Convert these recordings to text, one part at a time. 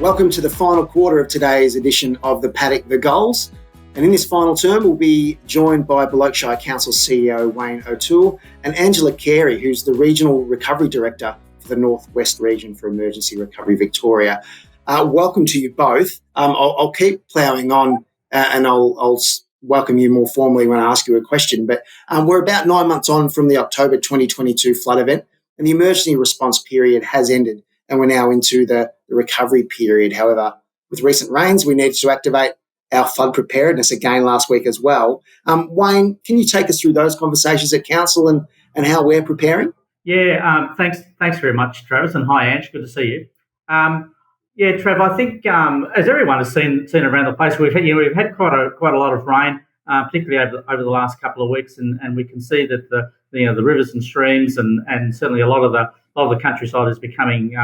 Welcome to the final quarter of today's edition of the Paddock the Goals. And in this final term, we'll be joined by Berkshire Council CEO Wayne O'Toole and Angela Carey, who's the Regional Recovery Director for the North West Region for Emergency Recovery Victoria. Welcome to you both. I'll keep ploughing on and I'll welcome you more formally when I ask you a question. But we're about 9 months on from the October 2022 flood event, and the emergency response period has ended, and we're now into the recovery period. However, with recent rains, we needed to activate our flood preparedness again last week as well. Wayne, can you take us through those conversations at Council and how we're preparing? Yeah, thanks very much, Travis, and hi, Ange, good to see you. Trev, I think as everyone has seen around the place, we've had quite a lot of rain, particularly over the last couple of weeks, and we can see that the rivers and streams and certainly a lot of the countryside is becoming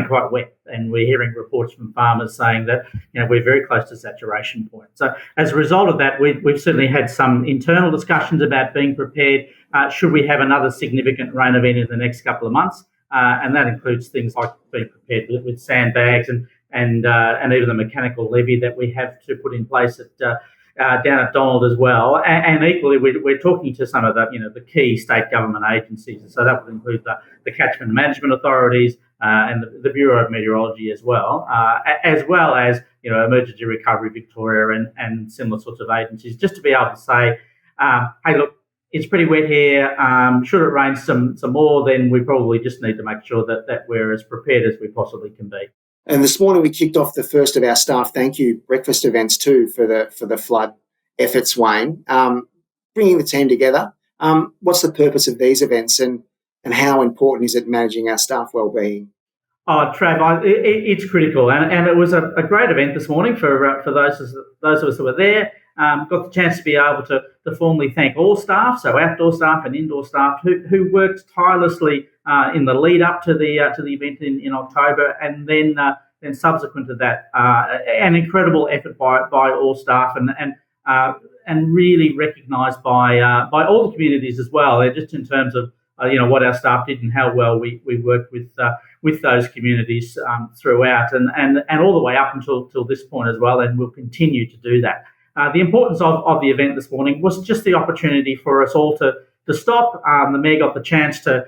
quite wet, and we're hearing reports from farmers saying that we're very close to saturation point. So as a result of that, we've certainly had some internal discussions about being prepared. Should we have another significant rain event in the next couple of months? And that includes things like being prepared with sandbags and even the mechanical levee that we have to put in place down at Donald as well. And equally, we're talking to some of the key state government agencies. So that would include the catchment management authorities and the Bureau of Meteorology as well as Emergency Recovery Victoria and similar sorts of agencies, just to be able to say, hey, look, it's pretty wet here. Should it rain some more, then we probably just need to make sure that we're as prepared as we possibly can be. And this morning we kicked off the first of our staff thank you breakfast events too for the flood efforts, Wayne. Bringing the team together. What's the purpose of these events, and how important is it managing our staff wellbeing? Oh, Trav, it's critical, and it was a great event this morning for those of us who were there. Got the chance to be able to formally thank all staff, so outdoor staff and indoor staff, who worked tirelessly in the lead up to the event in October, and then subsequent to that, an incredible effort by all staff, and really recognised by all the communities as well. Just in terms of what our staff did and how well we worked with those communities throughout, and all the way up until this point as well, and we'll continue to do that. The importance of the event this morning was just the opportunity for us all to stop. The Mayor got the chance to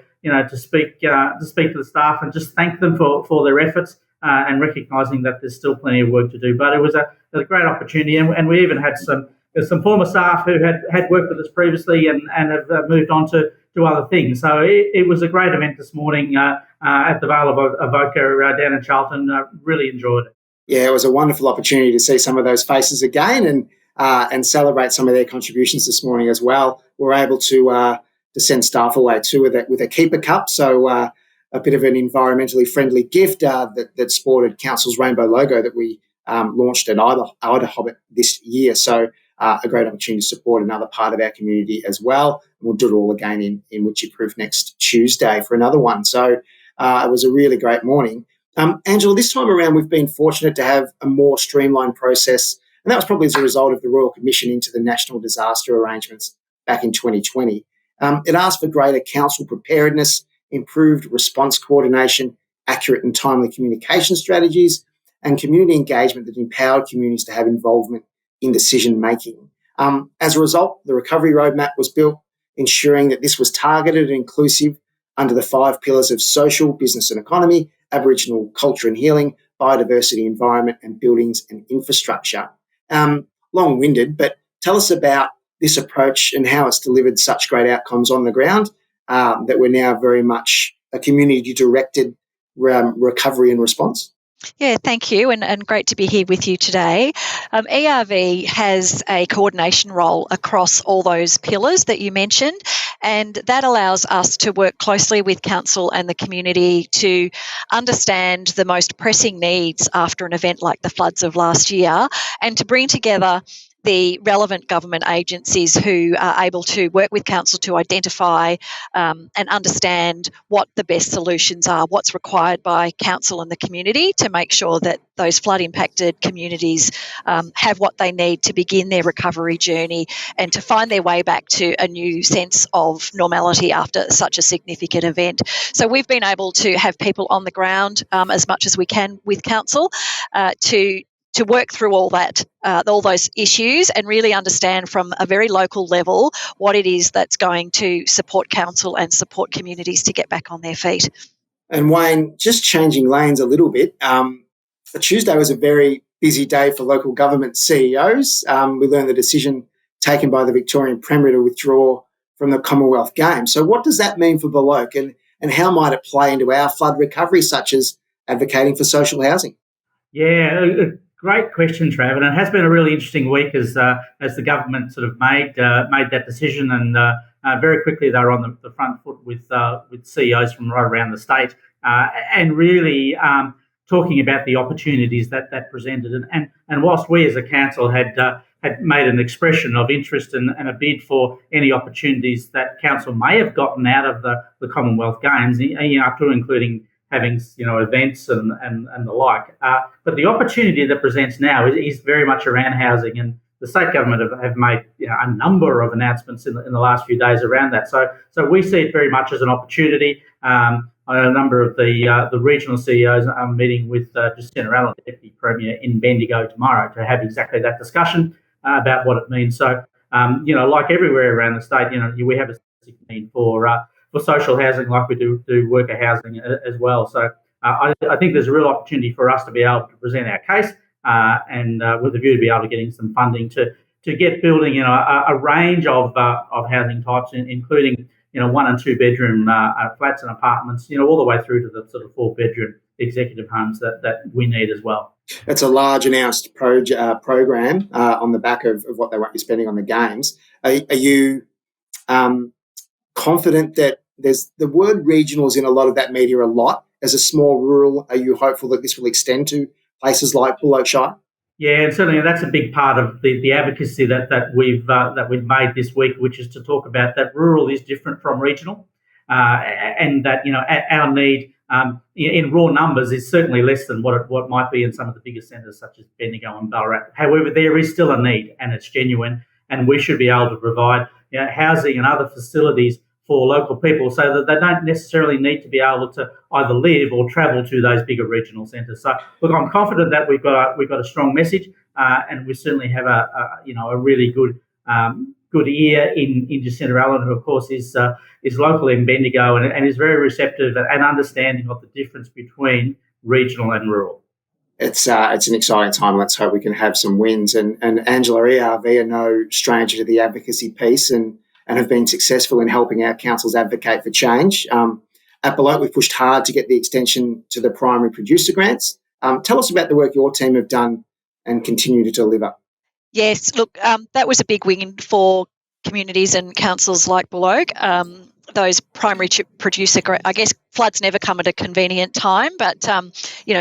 speak to the staff and just thank them for their efforts and recognising that there's still plenty of work to do. But it was a great opportunity, and we even had some former staff who had worked with us previously and have moved on to other things. So it was a great event this morning at the Vale of Avoca down in Charlton. Really enjoyed it. Yeah, it was a wonderful opportunity to see some of those faces again and celebrate some of their contributions this morning as well. We're able to send staff away too with a keeper cup, so a bit of an environmentally friendly gift that sported Council's rainbow logo that we launched at Ida Hobbit this year. So a great opportunity to support another part of our community as well. We'll do it all again in Witchy-proof next Tuesday for another one. So it was a really great morning. Angela, this time around we've been fortunate to have a more streamlined process, and that was probably as a result of the Royal Commission into the National Disaster Arrangements back in 2020. It asked for greater council preparedness, improved response coordination, accurate and timely communication strategies, and community engagement that empowered communities to have involvement in decision-making. As a result, the recovery roadmap was built, ensuring that this was targeted and inclusive under the 5 pillars of social, business and economy, Aboriginal culture and healing, biodiversity, environment and buildings and infrastructure. Long-winded, but tell us about this approach and how it's delivered such great outcomes on the ground, that we're now very much a community-directed recovery and response. Yeah, thank you, and great to be here with you today. ERV has a coordination role across all those pillars that you mentioned, and that allows us to work closely with Council and the community to understand the most pressing needs after an event like the floods of last year, and to bring together the relevant government agencies who are able to work with council to identify and understand what the best solutions are, what's required by council and the community to make sure that those flood-impacted communities have what they need to begin their recovery journey and to find their way back to a new sense of normality after such a significant event. So we've been able to have people on the ground as much as we can with council to work through all that, all those issues, and really understand from a very local level what it is that's going to support council and support communities to get back on their feet. And Wayne, just changing lanes a little bit, Tuesday was a very busy day for local government CEOs. We learned the decision taken by the Victorian Premier to withdraw from the Commonwealth Games. So what does that mean for Paddock, and how might it play into our flood recovery, such as advocating for social housing? Yeah, great question, Trav, and it has been a really interesting week as the government sort of made that decision, and very quickly they were on the front foot with CEOs from right around the state, and really talking about the opportunities that presented. And whilst we as a council had made an expression of interest and a bid for any opportunities that council may have gotten out of the Commonwealth Games, up to including having events and the like. But the opportunity that presents now is very much around housing, and the state government have made a number of announcements in the last few days around that. So we see it very much as an opportunity. A number of the regional CEOs are meeting with Jacinta Allen, the Deputy Premier, in Bendigo tomorrow to have exactly that discussion about what it means. So, like everywhere around the state, we have a need for social housing, like we do worker housing as well. So I think there's a real opportunity for us to be able to present our case and with a view to be able to getting some funding to get building a range of housing types, including 1 and 2 bedroom flats and apartments, all the way through to the sort of 4-bedroom executive homes that we need as well. It's a large announced program on the back of what they won't be spending on the games. Are you confident that there's the word regionals in a lot of that media a lot? As a small rural, are you hopeful that this will extend to places like Paddock Shire? Yeah, and certainly that's a big part of the advocacy that we've made this week, which is to talk about that rural is different from regional, and that our need in raw numbers is certainly less than what might be in some of the bigger centres such as Bendigo and Ballarat. However, there is still a need, and it's genuine, and we should be able to provide housing and other facilities for local people so that they don't necessarily need to be able to either live or travel to those bigger regional centres. So, look, I'm confident that we've got a strong message, and we certainly have a really good ear in Jacinta Allen, who of course is local in Bendigo and is very receptive and understanding of the difference between regional and rural. It's an exciting time. Let's hope we can have some wins. And Angela, ERV are no stranger to the advocacy piece and have been successful in helping our councils advocate for change. At Paddock, we've pushed hard to get the extension to the primary producer grants. Tell us about the work your team have done and continue to deliver. Yes, look, that was a big win for communities and councils like Paddock. Those primary producer, I guess floods never come at a convenient time, but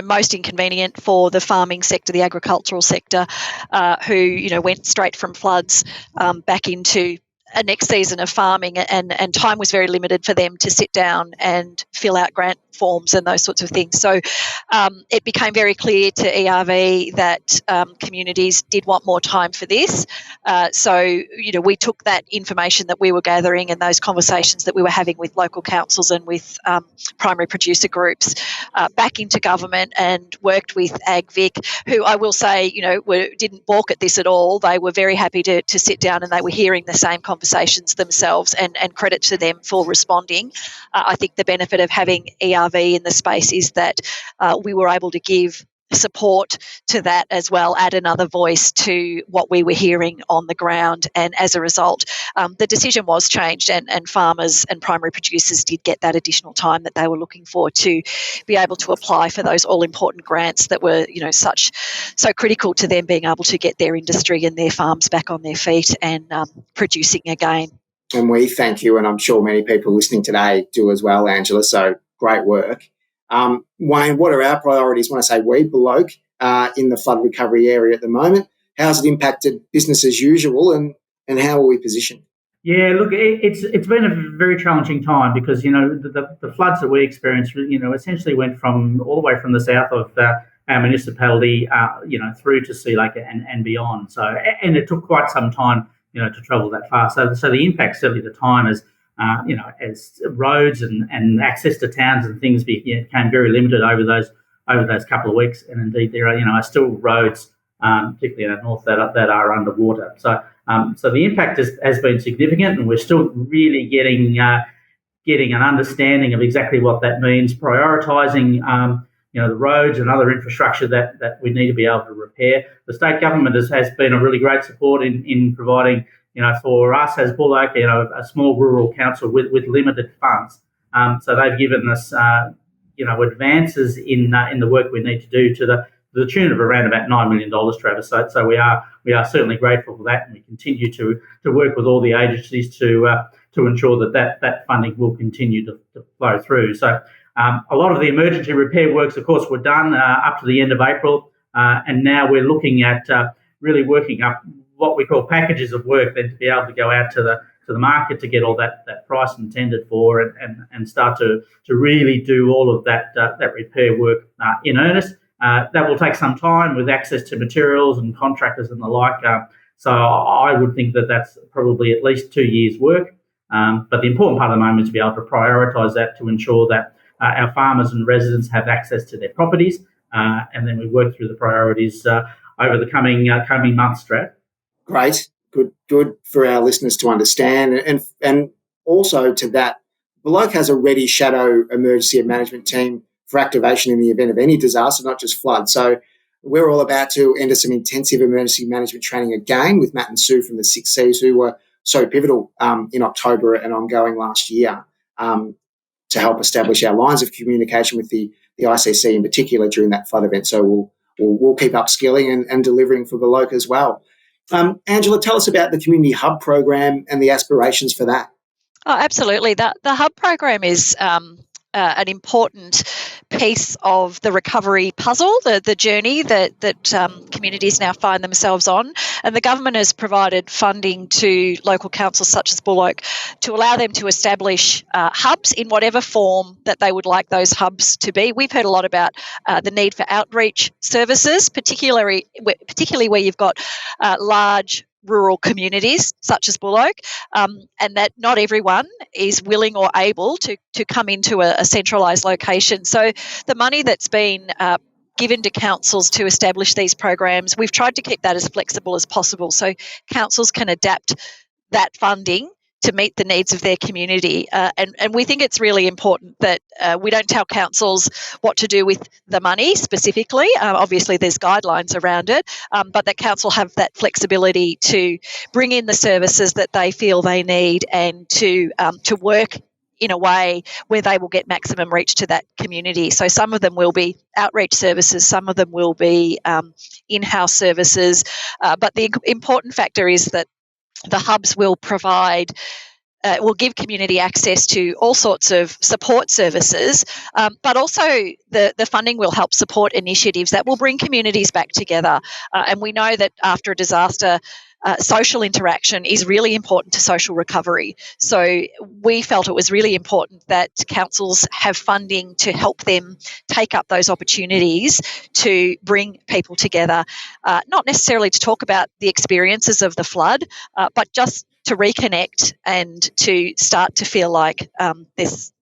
most inconvenient for the farming sector, the agricultural sector, who went straight from floods back into a next season of farming, and time was very limited for them to sit down and fill out grant forms and those sorts of things. So it became very clear to ERV that communities did want more time for this. So we took that information that we were gathering and those conversations that we were having with local councils and with primary producer groups back into government and worked with AgVic, who I will say, didn't balk at this at all. They were very happy to sit down, and they were hearing the same conversations themselves, and credit to them for responding. I think the benefit of having ERV in the space is that we were able to give support to that as well, add another voice to what we were hearing on the ground, and as a result the decision was changed, and farmers and primary producers did get that additional time that they were looking for to be able to apply for those all-important grants that were so critical to them being able to get their industry and their farms back on their feet and producing again. And we thank you, and I'm sure many people listening today do as well, Angela, so great work. Wayne, what are our priorities when I say we, Paddock, in the flood recovery area at the moment? how's it impacted business as usual, and how are we positioned? Yeah, look, it's been a very challenging time because the floods that we experienced, essentially went from all the way from the south of our municipality, through to Sea Lake and beyond. So, and it took quite some time, to travel that far. So the impact certainly at the time as roads and access to towns and things became very limited over those couple of weeks. And indeed, there are still roads, particularly in the north, that are underwater. So the impact has been significant, and we're still really getting an understanding of exactly what that means. Prioritising, the roads and other infrastructure that we need to be able to repair. The state government has been a really great support in providing, for us as Bullock, a small rural council with limited funds. So they've given us, advances in the work we need to do to the tune of around about $9 million, Travis. So we are certainly grateful for that, and we continue to work with all the agencies to ensure that funding will continue to flow through. So a lot of the emergency repair works, of course, were done up to the end of April, and now we're looking at really working up what we call packages of work, then to be able to go out to the market to get all that price and tendered for, and start to really do all of that repair work in earnest. That will take some time with access to materials and contractors and the like. So I would think that that's probably at least 2 years' work. But the important part of the moment is to be able to prioritise that to ensure that our farmers and residents have access to their properties, and then we work through the priorities over the coming months, Strat. Great, good for our listeners to understand, and also to that, Bullock has a ready shadow emergency management team for activation in the event of any disaster, not just flood. So we're all about to enter some intensive emergency management training again with Matt and Sue from the 6Cs, who were so pivotal in October and ongoing last year, to help establish our lines of communication with the ICC in particular during that flood event. So we'll keep upskilling and delivering for Bullock as well. Angela, tell us about the Community Hub program and the aspirations for that. Oh, absolutely. The Hub program is an important piece of the recovery puzzle, the journey that communities now find themselves on. And the government has provided funding to local councils such as Bullock to allow them to establish hubs in whatever form that they would like those hubs to be. We've heard a lot about the need for outreach services, particularly where you've got large rural communities such as Bullock, and that not everyone is willing or able to come into a centralised location. So the money that's been given to councils to establish these programs, we've tried to keep that as flexible as possible so councils can adapt that funding to meet the needs of their community. And we think it's really important that we don't tell councils what to do with the money specifically. Obviously, there's guidelines around it, but that council have that flexibility to bring in the services that they feel they need and to work in a way where they will get maximum reach to that community. So some of them will be outreach services, some of them will be in-house services, but the important factor is that the hubs will provide, will give community access to all sorts of support services, but also the funding will help support initiatives that will bring communities back together. And we know that after a disaster, social interaction is really important to social recovery. So we felt it was really important that councils have funding to help them take up those opportunities to bring people together, not necessarily to talk about the experiences of the flood, but just to reconnect and to start to feel like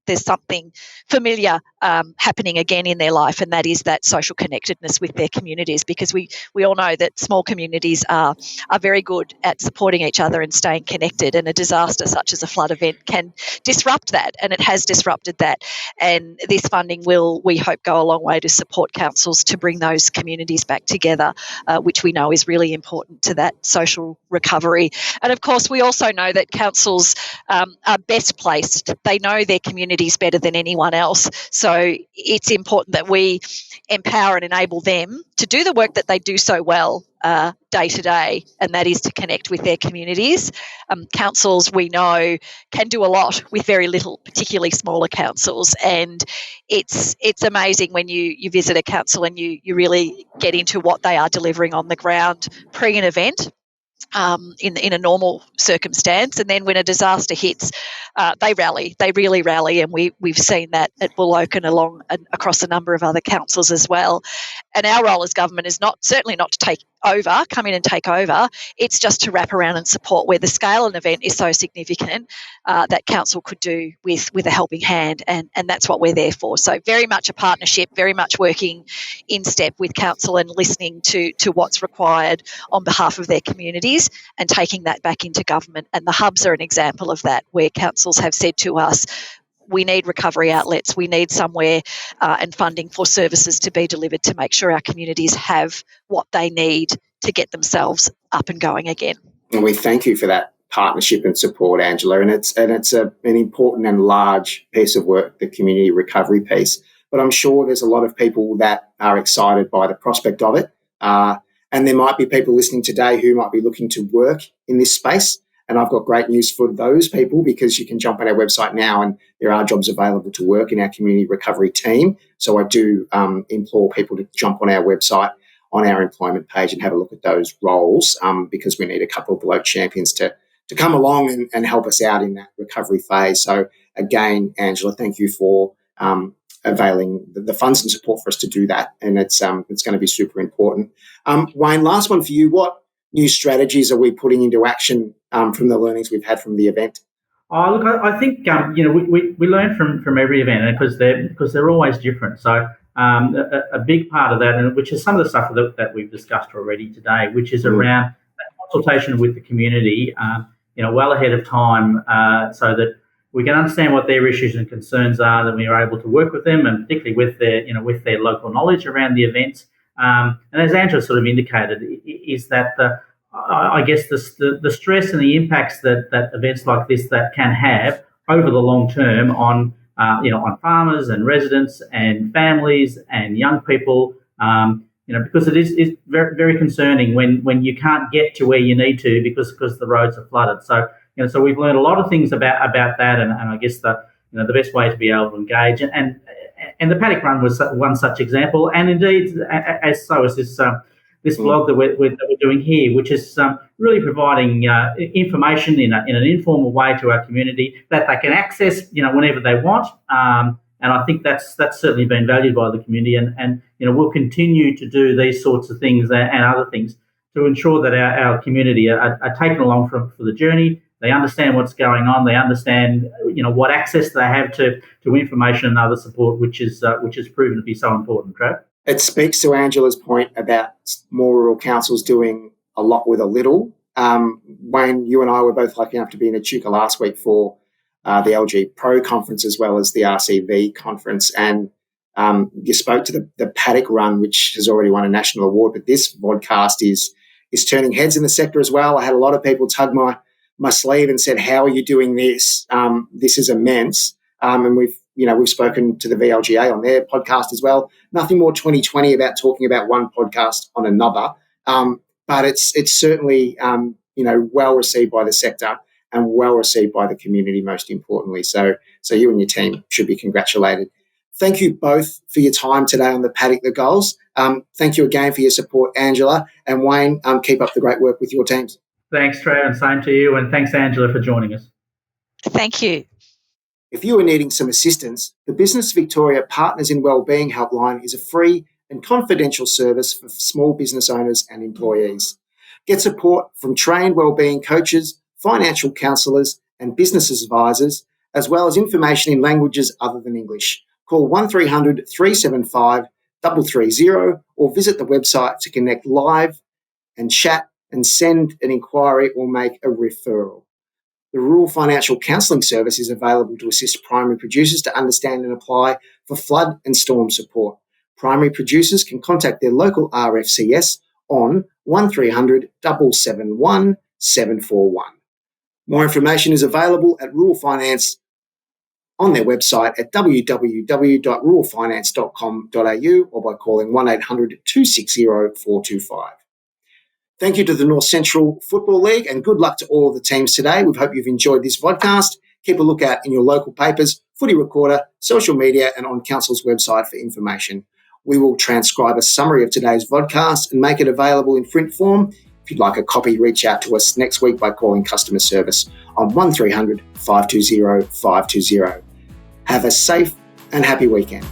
there's something familiar happening again in their life, and that is that social connectedness with their communities, because we all know that small communities are very good at supporting each other and staying connected, and a disaster such as a flood event can disrupt that, and it has disrupted that. And this funding will, we hope, go a long way to support councils to bring those communities back together, which we know is really important to that social recovery. And of course, we also know that councils are best placed. They know their community communities better than anyone else. So it's important that we empower and enable them to do the work that they do so well day to day, and that is to connect with their communities. Councils, we know, can do a lot with very little, particularly smaller councils, and it's amazing when you visit a council and you really get into what they are delivering on the ground pre an event. In a normal circumstance, and then when a disaster hits, they rally. They really rally, and we've seen that at Wooloken along and across a number of other councils as well. And our role as government is certainly not to come in and take over. It's just to wrap around and support where the scale of an event is so significant that council could do with a helping hand, and that's what we're there for. So very much a partnership, very much working in step with council and listening to what's required on behalf of their communities and taking that back into government. And the hubs are an example of that, where councils have said to us, we need recovery outlets, we need somewhere and funding for services to be delivered to make sure our communities have what they need to get themselves up and going again. And we thank you for that partnership and support, Angela. And it's an important and large piece of work, the community recovery piece. But I'm sure there's a lot of people that are excited by the prospect of it. And there might be people listening today who might be looking to work in this space. And I've got great news for those people, because you can jump on our website now and there are jobs available to work in our community recovery team. So I do implore people to jump on our website, on our employment page, and have a look at those roles, because we need a couple of bloke champions to come along and help us out in that recovery phase. So again, Angela, thank you for availing the funds and support for us to do that. And it's going to be super important. Wayne, last one for you. What new strategies are we putting into action from the learnings we've had from the event? Oh, look, I think we learn from every event, because they're always different. So a big part of that, and which is some of the stuff that we've discussed already today, which is around that consultation with the community, well ahead of time, so that we can understand what their issues and concerns are, that we are able to work with them, and particularly with their local knowledge around the events. And as Angela sort of indicated, is that I guess the stress and the impacts that events like this that can have over the long term on farmers and residents and families and young people, because it is very, very concerning when you can't get to where you need to because the roads are flooded. So we've learned a lot of things about that, and I guess the best way to be able to engage, and the Paddock Run was one such example, and indeed as so is this blog that we're doing here, which is really providing information in an informal way to our community that they can access whenever they want, and I think that's certainly been valued by the community, and we'll continue to do these sorts of things and other things to ensure that our community are taken along for the journey. They understand what's going on. They understand, what access they have to information and other support, which is proven to be so important, Trav. It speaks to Angela's point about more rural councils doing a lot with a little. Wayne, you and I were both lucky enough to be in Echuca last week for the LG Pro conference as well as the RCV conference, and you spoke to the Paddock Run, which has already won a national award, but this podcast is turning heads in the sector as well. I had a lot of people tug my sleeve and said, how are you doing this? This is immense. And we've spoken to the VLGA on their podcast as well. Nothing more 2020 about talking about one podcast on another. But it's certainly, well received by the sector and well received by the community, most importantly. So you and your team should be congratulated. Thank you both for your time today on the Paddock the Goals. Thank you again for your support, Angela and Wayne. Keep up the great work with your teams. Thanks, Trey, and same to you. And thanks, Angela, for joining us. Thank you. If you are needing some assistance, the Business Victoria Partners in Wellbeing Helpline is a free and confidential service for small business owners and employees. Get support from trained wellbeing coaches, financial counsellors and business advisors, as well as information in languages other than English. Call 1300 375 330 or visit the website to connect live and chat and send an inquiry or make a referral. The Rural Financial Counselling Service is available to assist primary producers to understand and apply for flood and storm support. Primary producers can contact their local RFCS on 1300 771 741. More information is available at on their website at www.ruralfinance.com.au or by calling 1800 260 425. Thank you to the North Central Football League and good luck to all of the teams today. We hope you've enjoyed this podcast. Keep a lookout in your local papers, Footy Recorder, social media and on Council's website for information. We will transcribe a summary of today's vodcast and make it available in print form. If you'd like a copy, reach out to us next week by calling customer service on 1300 520 520. Have a safe and happy weekend.